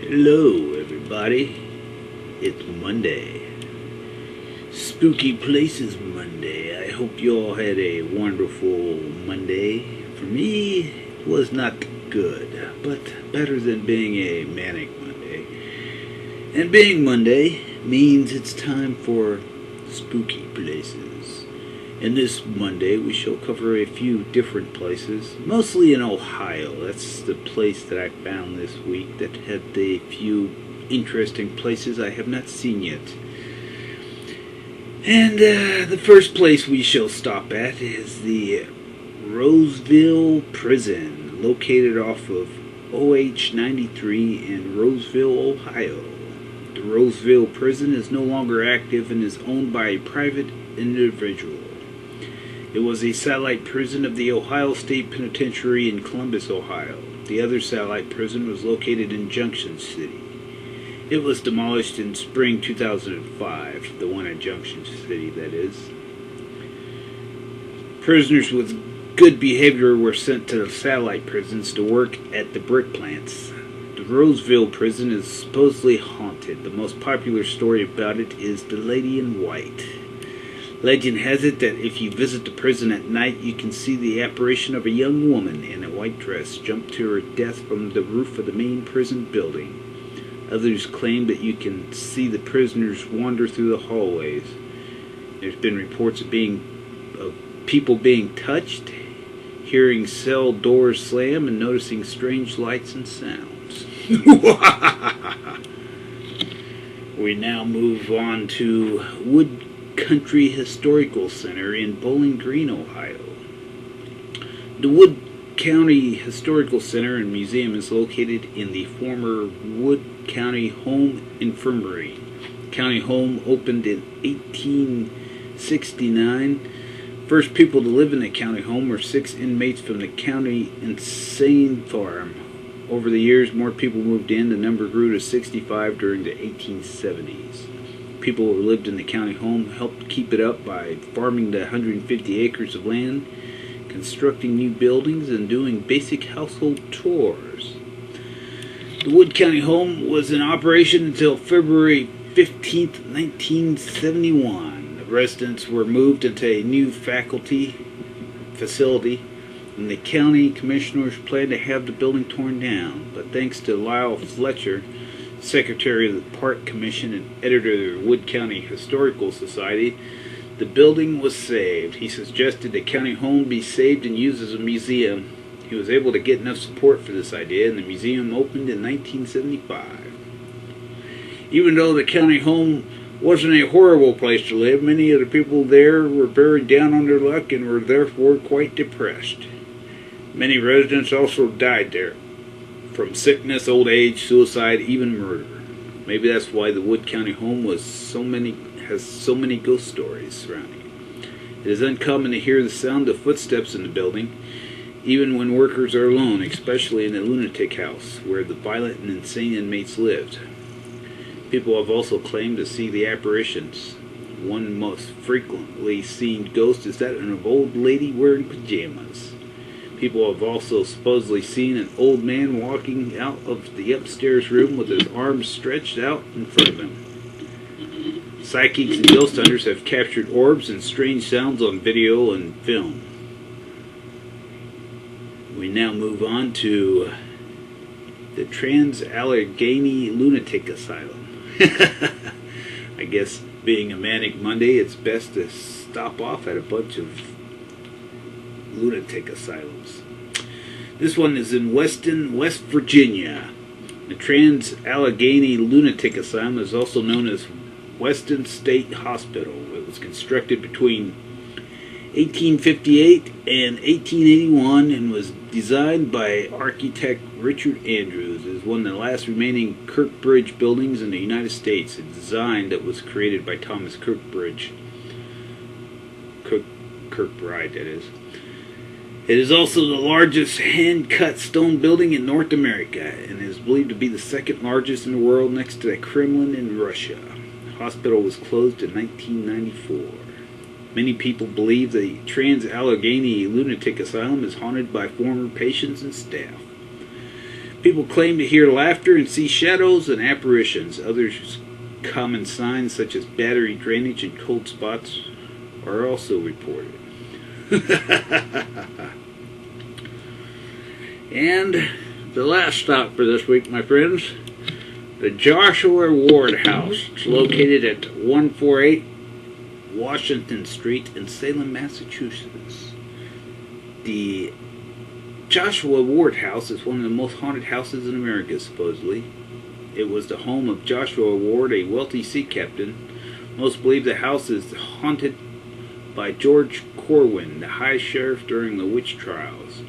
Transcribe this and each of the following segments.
Hello, everybody. It's Monday. Spooky Places Monday. I hope you all had a wonderful Monday. For me, it was not good, but better than being a Manic Monday. And being Monday means it's time for Spooky Places. And this Monday, we shall cover a few different places, mostly in Ohio. That's the place that I found this week that had the few interesting places I have not seen yet. And the first place we shall stop at is the Roseville Prison, located off of OH 93 in Roseville, Ohio. The Roseville Prison is no longer active and is owned by a private individual. It was a satellite prison of the Ohio State Penitentiary in Columbus, Ohio. The other satellite prison was located in Junction City. It was demolished in spring 2005, the one at Junction City, that is. Prisoners with good behavior were sent to the satellite prisons to work at the brick plants. The Roseville prison is supposedly haunted. The most popular story about it is The Lady in White. Legend has it that if you visit the prison at night, you can see the apparition of a young woman in a white dress jump to her death from the roof of the main prison building. Others claim that you can see the prisoners wander through the hallways. There's been reports of people being touched, hearing cell doors slam, and noticing strange lights and sounds. We now move on to Wood Country Historical Center in Bowling Green, Ohio. The Wood County Historical Center and Museum is located in the former Wood County Home Infirmary. County Home opened in 1869. First people to live in the county home were 6 inmates from the county insane farm. Over the years, more people moved in. The number grew to 65 during the 1870s. People who lived in the county home helped keep it up by farming the 150 acres of land, constructing new buildings, and doing basic household chores. The Wood County home was in operation until February 15, 1971. The residents were moved into a new faculty facility, and the county commissioners planned to have the building torn down. But thanks to Lyle Fletcher, Secretary of the Park Commission and editor of the Wood County Historical Society, the building was saved. He suggested the county home be saved and used as a museum. He was able to get enough support for this idea, and the museum opened in 1975. Even though the county home wasn't a horrible place to live, many of the people there were very down on their luck and were therefore quite depressed. Many residents also died there, from sickness, old age, suicide, even murder. Maybe that's why the Wood County home has so many ghost stories surrounding it. It is uncommon to hear the sound of footsteps in the building, even when workers are alone, especially in the lunatic house, where the violent and insane inmates lived. People have also claimed to see the apparitions. One most frequently seen ghost is that of an old lady wearing pajamas. People have also supposedly seen an old man walking out of the upstairs room with his arms stretched out in front of him. Psychics and ghost hunters have captured orbs and strange sounds on video and film. We now move on to the Trans-Allegheny Lunatic Asylum. I guess being a Manic Monday, it's best to stop off at a bunch of lunatic asylums. This one is in Weston, West Virginia. The Trans-Allegheny Lunatic Asylum is also known as Weston State Hospital. It was constructed between 1858 and 1881 and was designed by architect Richard Andrews. It is one of the last remaining Kirkbridge buildings in the United States. A design that was created by Thomas Kirkbride, that is. It is also the largest hand-cut stone building in North America and is believed to be the second largest in the world next to the Kremlin in Russia. The hospital was closed in 1994. Many people believe the Trans-Allegheny Lunatic Asylum is haunted by former patients and staff. People claim to hear laughter and see shadows and apparitions. Others common signs such as battery drainage and cold spots are also reported. And the last stop for this week, my friends, the Joshua Ward House. It's located at 148 Washington Street in Salem, Massachusetts. The Joshua Ward House is one of the most haunted houses in America, supposedly. It was the home of Joshua Ward, a wealthy sea captain. Most believe the house is haunted by George Corwin, the High Sheriff during the witch trials.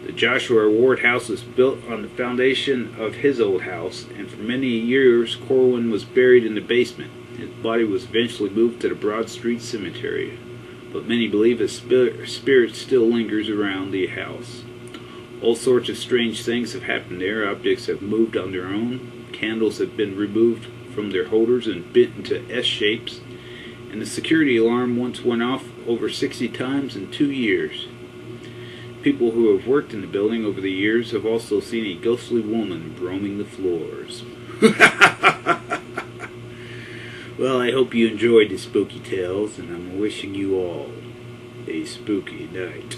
The Joshua Ward House was built on the foundation of his old house, and for many years Corwin was buried in the basement. His body was eventually moved to the Broad Street Cemetery, but many believe his spirit still lingers around the house. All sorts of strange things have happened there. Objects have moved on their own. Candles have been removed from their holders and bent into S shapes. And the security alarm once went off over 60 times in 2 years. People who have worked in the building over the years have also seen a ghostly woman roaming the floors. Well, I hope you enjoyed the spooky tales, and I'm wishing you all a spooky night.